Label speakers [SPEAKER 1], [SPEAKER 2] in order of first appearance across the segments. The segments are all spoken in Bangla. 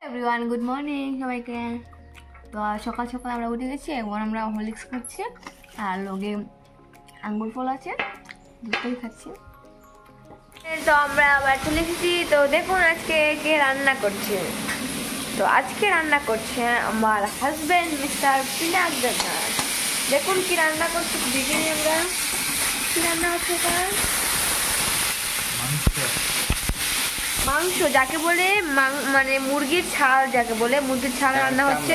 [SPEAKER 1] এভরিওয়ান গুড মর্নিং সবাইকে। তো সকাল সকাল আমরা উঠে গেছি, এখন আমরা হরলিক্স খাচ্ছি আর লগে আঙ্গুর ফল আছে, দুটোই খাচ্ছি। তো আমরা আবার চলে এসেছি। তো দেখুন আজকে কে রান্না করছে। তো আজকে রান্না করছে আমার হাজব্যান্ড মিস্টার পিনাক দাদা। দেখুন কি রান্না করছে, দেখিনি আমরা কি রান্না হচ্ছে। এটা মাংস যাকে বলে, মানে মুরগির ছাল যাকে বলে, মুরগির ছাল রান্না হচ্ছে।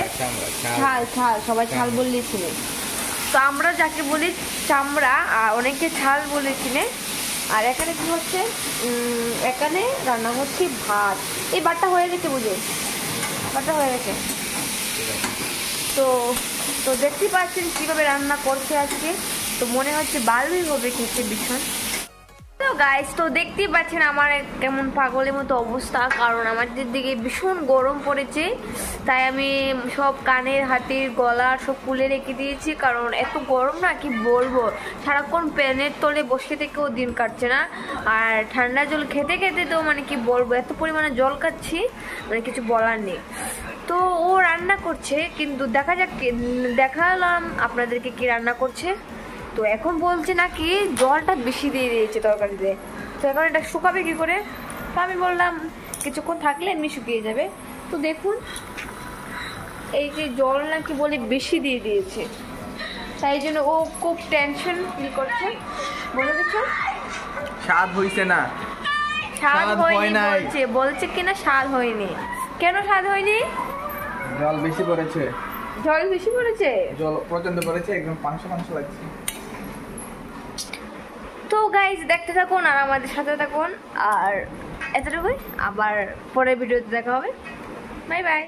[SPEAKER 1] ছাল ছাল সবাই ছাল বললেই চিনে, তো আমরা যাকে বলি চামড়া, আর অনেকে ছাল বলে চিনে। আর এখানে কি হচ্ছে, এখানে রান্না হচ্ছে ভাত। এই ভাতটা হয়ে গেছে, বুঝে ভাতটা হয়ে গেছে। তো তো দেখতেই পাচ্ছেন কীভাবে রান্না করছে আজকে। তো মনে হচ্ছে ভালোই হবে খেতে ভীষণ। তো গাইস, তো দেখতেই পাচ্ছেন আমার কেমন পাগলের মতো অবস্থা, কারণ আমাদের দিকে ভীষণ গরম পড়েছে। তাই আমি সব কানের হাতের গলা সব খুলে রেখে দিয়েছি, কারণ এত গরম না কি বলবো। সারাক্ষণ প্যানের তলে বসে থেকেও দিন কাটছে না, আর ঠান্ডা জল খেতে খেতে তো মানে কি বলবো, এত পরিমাণে জল খাচ্ছি মানে কিছু বলার নেই। তো ও রান্না করছে, কিন্তু দেখা যাক, দেখালাম আপনাদেরকে কি রান্না করছে। তো এখন বলছে নাকি জলটা বেশি দিয়ে দিয়েছে তরকারিতে, তো এখন এটা শুকাবে কি করে। তো আমি বললাম কিছুক্ষণ থাকলে এমনি শুকিয়ে যাবে। তো দেখুন এই যে জল নাকি বলে বেশি দিয়ে দিয়েছে, তাই জন্য ও খুব টেনশন ফিল করছে। বলে দিচ্ছ
[SPEAKER 2] স্বাদ হইছে না,
[SPEAKER 1] স্বাদ হয়নি বলছে, বলছে কিনা স্বাদ হয়নি। কেন স্বাদ হয়নি?
[SPEAKER 2] জল বেশি পড়েছে।
[SPEAKER 1] জল বেশি পড়েছে,
[SPEAKER 2] জল প্রচন্ড পড়েছে, একদম পাংশা পাংশা লাগছে।
[SPEAKER 1] তো গাইজ দেখতে থাকুন আর আমাদের সাথে থাকুন, আর এতটুকুই। আবার পরের ভিডিওতে দেখা হবে। Bye bye.